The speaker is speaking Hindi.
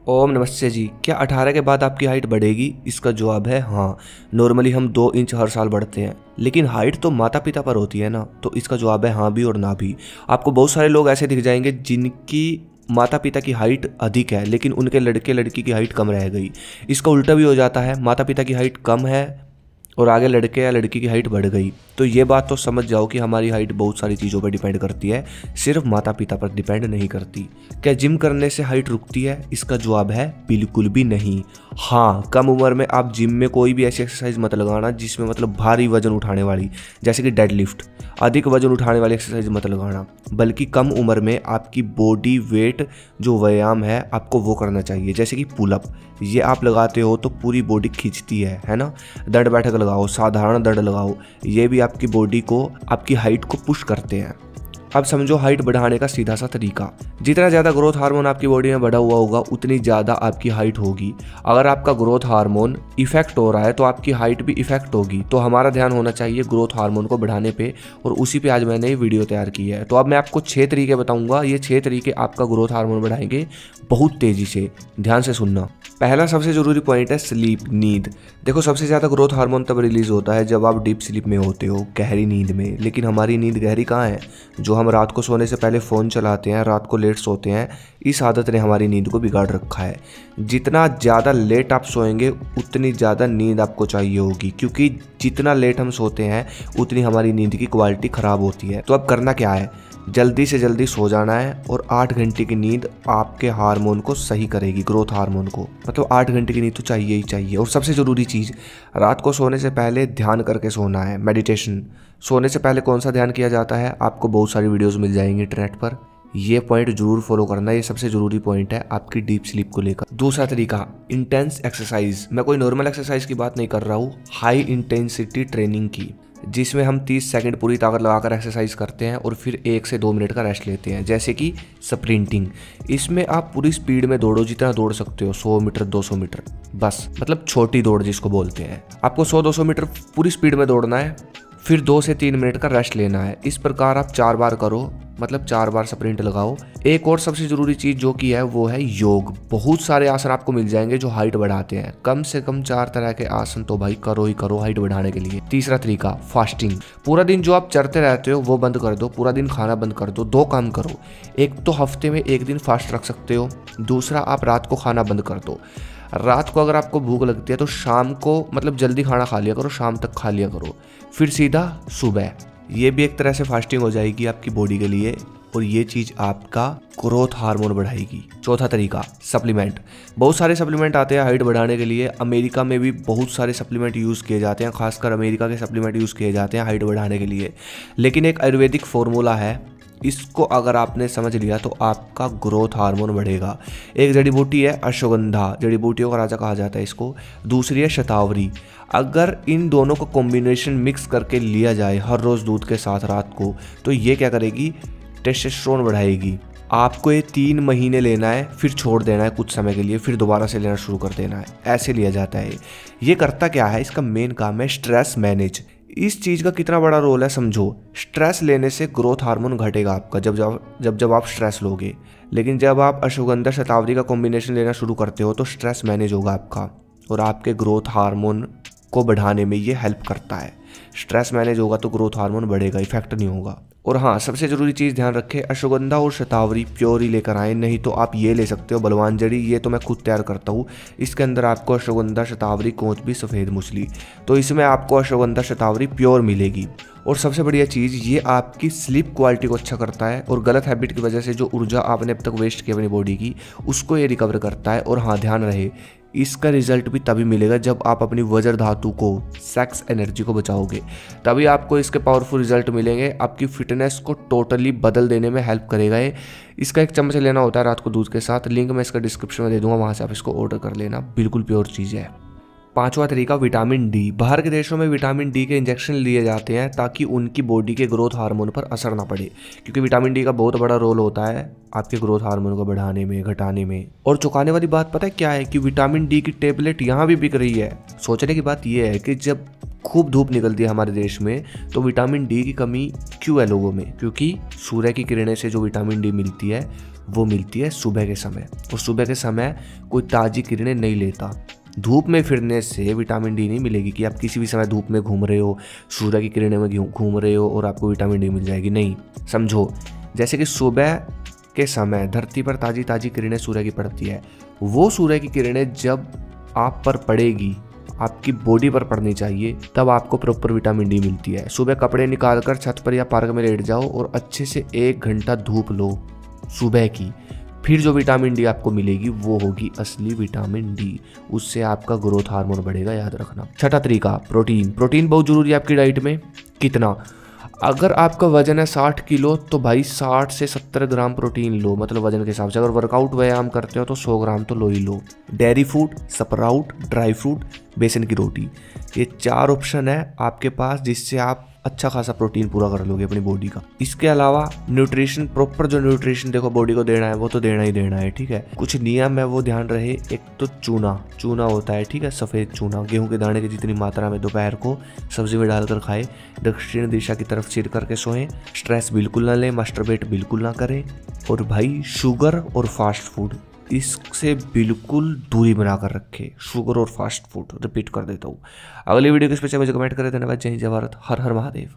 ओम नमस्ते जी। क्या 18 के बाद आपकी हाइट बढ़ेगी? इसका जवाब है हाँ। नॉर्मली हम 2 इंच हर साल बढ़ते हैं, लेकिन हाइट तो माता पिता पर होती है ना, तो इसका जवाब है हाँ भी और ना भी। आपको बहुत सारे लोग ऐसे दिख जाएंगे जिनकी माता पिता की हाइट अधिक है, लेकिन उनके लड़के लड़की की हाइट कम रह गई। इसका उल्टा भी हो जाता है, माता पिता की हाइट कम है और आगे लड़के या लड़की की हाइट बढ़ गई। तो ये बात तो समझ जाओ कि हमारी हाइट बहुत सारी चीज़ों पर डिपेंड करती है, सिर्फ माता पिता पर डिपेंड नहीं करती। क्या जिम करने से हाइट रुकती है? इसका जवाब है बिल्कुल भी नहीं। हाँ, कम उम्र में आप जिम में कोई भी ऐसी एक्सरसाइज मत लगाना जिसमें मतलब भारी वजन उठाने वाली, जैसे कि डेड लिफ्ट, अधिक वजन उठाने वाली एक्सरसाइज मत लगाना, बल्कि कम उम्र में आपकी बॉडी वेट जो व्यायाम है आपको वो करना चाहिए। जैसे कि पुलअप, ये आप लगाते हो तो पूरी बॉडी खींचती है ना। दंड बैठक लगाओ, साधारण दंड लगाओ, ये भी आपकी बॉडी को, आपकी हाइट को पुश करते हैं। अब समझो हाइट बढ़ाने का सीधा सा तरीका। जितना ज़्यादा ग्रोथ हार्मोन आपकी बॉडी में बढ़ा हुआ होगा उतनी ज़्यादा आपकी हाइट होगी। अगर आपका ग्रोथ हार्मोन इफेक्ट हो रहा है तो आपकी हाइट भी इफेक्ट होगी। तो हमारा ध्यान होना चाहिए ग्रोथ हार्मोन को बढ़ाने पे, और उसी पे आज मैंने ये वीडियो तैयार की है। तो अब मैं आपको 6 तरीके बताऊंगा। ये 6 तरीके आपका ग्रोथ हार्मोन बढ़ाएंगे बहुत तेज़ी से। ध्यान से सुनना। पहला सबसे जरूरी पॉइंट है स्लीप, नींद। देखो, सबसे ज़्यादा ग्रोथ हार्मोन तब रिलीज होता है जब आप डीप स्लीप में होते हो, गहरी नींद में। लेकिन हमारी नींद गहरी कहाँ है? जो हम रात को सोने से पहले फ़ोन चलाते हैं, रात को लेट सोते हैं, इस आदत ने हमारी नींद को बिगाड़ रखा है। जितना ज़्यादा लेट आप सोएंगे उतनी ज़्यादा नींद आपको चाहिए होगी, क्योंकि जितना लेट हम सोते हैं उतनी हमारी नींद की क्वालिटी ख़राब होती है। तो अब करना क्या है? जल्दी से जल्दी सो जाना है, और 8 घंटे की नींद आपके हार्मोन को सही करेगी, ग्रोथ हार्मोन को। मतलब 8 घंटे की नींद तो चाहिए ही चाहिए। और सबसे ज़रूरी चीज़, रात को सोने से पहले ध्यान करके सोना है, मेडिटेशन। सोने से पहले कौन सा ध्यान किया जाता है? आपको बहुत सारी वीडियोज़ मिल जाएंगी इंटरनेट पर। ये पॉइंट जरूर फॉलो करना, ये सबसे ज़रूरी पॉइंट है आपकी डीप स्लीप को लेकर। दूसरा तरीका, इंटेंस एक्सरसाइज। मैं कोई नॉर्मल एक्सरसाइज की बात नहीं कर रहा हूँ, हाई इंटेंसिटी ट्रेनिंग की, जिसमें हम 30 सेकंड पूरी ताकत लगाकर एक्सरसाइज करते हैं और फिर 1 से 2 मिनट का रेस्ट लेते हैं। जैसे कि स्प्रिंटिंग, इसमें आप पूरी स्पीड में दौड़ो, जितना दौड़ सकते हो, 100 मीटर 200 मीटर बस, मतलब छोटी दौड़ जिसको बोलते हैं। आपको 100-200 मीटर पूरी स्पीड में दौड़ना है, फिर 2 से 3 मिनट का रेस्ट लेना है। इस प्रकार आप 4 बार करो, मतलब 4 बार स्प्रिंट लगाओ। एक और सबसे ज़रूरी चीज़ जो की है वो है योग। बहुत सारे आसन आपको मिल जाएंगे जो हाइट बढ़ाते हैं। कम से कम 4 तरह के आसन तो भाई करो ही करो हाइट बढ़ाने के लिए। तीसरा तरीका, फास्टिंग। पूरा दिन जो आप चरते रहते हो वो बंद कर दो, पूरा दिन खाना बंद कर दो। 2 काम करो, एक तो हफ्ते में 1 दिन फास्ट रख सकते हो, दूसरा आप रात को खाना बंद कर दो। रात को अगर आपको भूख लगती है तो शाम को, मतलब जल्दी खाना खा लिया करो, शाम तक खा लिया करो, फिर सीधा सुबह। ये भी एक तरह से फास्टिंग हो जाएगी आपकी बॉडी के लिए, और ये चीज़ आपका ग्रोथ हार्मोन बढ़ाएगी। चौथा तरीका, सप्लीमेंट। बहुत सारे सप्लीमेंट आते हैं हाइट बढ़ाने के लिए। अमेरिका में भी बहुत सारे सप्लीमेंट यूज़ किए जाते हैं, खासकर अमेरिका के सप्लीमेंट यूज़ किए जाते हैं हाइट बढ़ाने के लिए। लेकिन एक आयुर्वेदिक फार्मूला है, इसको अगर आपने समझ लिया तो आपका ग्रोथ हार्मोन बढ़ेगा। एक जड़ी बूटी है अश्वगंधा, जड़ी बूटियों का राजा कहा जाता है इसको। दूसरी है शतावरी। अगर इन दोनों को कॉम्बिनेशन मिक्स करके लिया जाए हर रोज़ दूध के साथ रात को, तो ये क्या करेगी? टेस्टोस्टेरोन बढ़ाएगी। आपको ये 3 महीने लेना है, फिर छोड़ देना है कुछ समय के लिए, फिर दोबारा से लेना शुरू कर देना है। ऐसे लिया जाता है। ये करता क्या है? इसका मेन काम है स्ट्रेस मैनेज। इस चीज़ का कितना बड़ा रोल है समझो। स्ट्रेस लेने से ग्रोथ हार्मोन घटेगा आपका, जब आप स्ट्रेस लोगे। लेकिन जब आप अश्वगंधा शतावरी का कॉम्बिनेशन लेना शुरू करते हो तो स्ट्रेस मैनेज होगा आपका, और आपके ग्रोथ हार्मोन को बढ़ाने में ये हेल्प करता है। स्ट्रेस मैनेज होगा तो ग्रोथ हार्मोन बढ़ेगा, इफेक्ट नहीं होगा। और हाँ, सबसे ज़रूरी चीज़ ध्यान रखें, अश्वगंधा और शतावरी प्योर ही लेकर आए, नहीं तो आप ये ले सकते हो बलवान जड़ी। ये तो मैं खुद तैयार करता हूँ। इसके अंदर आपको अश्वगंधा शतावरी कोंचबी सफ़ेद मूसली, तो इसमें आपको अश्वगंधा शतावरी प्योर मिलेगी। और सबसे बढ़िया चीज़, ये आपकी स्लीप क्वालिटी को अच्छा करता है, और गलत हैबिट की वजह से जो ऊर्जा आपने अब तक वेस्ट की अपनी बॉडी की, उसको ये रिकवर करता है। और हाँ, ध्यान रहे, इसका रिजल्ट भी तभी मिलेगा जब आप अपनी वज्र धातु को, सेक्स एनर्जी को बचाओगे, तभी आपको इसके पावरफुल रिजल्ट मिलेंगे। आपकी फिटनेस को टोटली बदल देने में हेल्प करेगा ये। इसका 1 चम्मच लेना होता है रात को दूध के साथ। लिंक मैं इसका डिस्क्रिप्शन में दे दूंगा, वहाँ से आप इसको ऑर्डर कर लेना। बिल्कुल प्योर चीज़ है। 5वां तरीका, विटामिन डी। बाहर के देशों में विटामिन डी के इंजेक्शन लिए जाते हैं ताकि उनकी बॉडी के ग्रोथ हार्मोन पर असर ना पड़े, क्योंकि विटामिन डी का बहुत बड़ा रोल होता है आपके ग्रोथ हार्मोन को बढ़ाने में, घटाने में। और चौंकाने वाली बात पता है क्या है? कि विटामिन डी की टेबलेट यहाँ भी बिक रही है। सोचने की बात यह है कि जब खूब धूप निकलती है हमारे देश में, तो विटामिन डी की कमी क्यों है लोगों में? क्योंकि सूर्य की किरणें से जो विटामिन डी मिलती है वो मिलती है सुबह के समय। और सुबह के समय कोई ताज़ी किरणें नहीं लेता। धूप में फिरने से विटामिन डी नहीं मिलेगी कि आप किसी भी समय धूप में घूम रहे हो, सूर्य की किरणें में घूम रहे हो और आपको विटामिन डी मिल जाएगी, नहीं। समझो, जैसे कि सुबह के समय धरती पर ताज़ी ताज़ी किरणें सूर्य की पड़ती है, वो सूर्य की किरणें जब आप पर पड़ेगी, आपकी बॉडी पर पड़नी चाहिए, तब आपको प्रॉपर विटामिन डी मिलती है। सुबह कपड़े निकाल कर छत पर या पार्क में लेट जाओ और अच्छे से 1 घंटा धूप लो सुबह की, फिर जो विटामिन डी आपको मिलेगी वो होगी असली विटामिन डी। उससे आपका ग्रोथ हार्मोन बढ़ेगा, याद रखना। छठा तरीका, प्रोटीन। प्रोटीन बहुत जरूरी है आपकी डाइट में। कितना? अगर आपका वजन है 60 किलो तो भाई 60 से 70 ग्राम प्रोटीन लो, मतलब वजन के हिसाब से। अगर वर्कआउट व्यायाम करते हो तो 100 ग्राम तो लो ही लो। Dairy food, sprout, dry fruit, बेसन की रोटी, ये 4 ऑप्शन है आपके पास जिससे आप अच्छा खासा प्रोटीन पूरा कर लोगे अपनी बॉडी का। इसके अलावा न्यूट्रिशन, प्रॉपर जो न्यूट्रिशन देखो बॉडी को देना है वो तो देना ही देना है, ठीक है। कुछ नियम है वो ध्यान रहे। एक तो चूना होता है, ठीक है, सफ़ेद चूना, गेहूं के दाने की जितनी मात्रा में दोपहर को सब्जी में डालकर खाए। दक्षिण दिशा की तरफ सिर करके सोएं। स्ट्रेस बिल्कुल ना लें, मास्टरबेट बिल्कुल ना करें। और भाई शुगर और फास्ट फूड, इससे बिल्कुल दूरी बनाकर रखे। शुगर और फास्ट फूड, रिपीट कर देता हूँ। अगली वीडियो किस पे चाहिए मुझे कमेंट करें। धन्यवाद। जय हिंद, जय भारत, हर हर महादेव।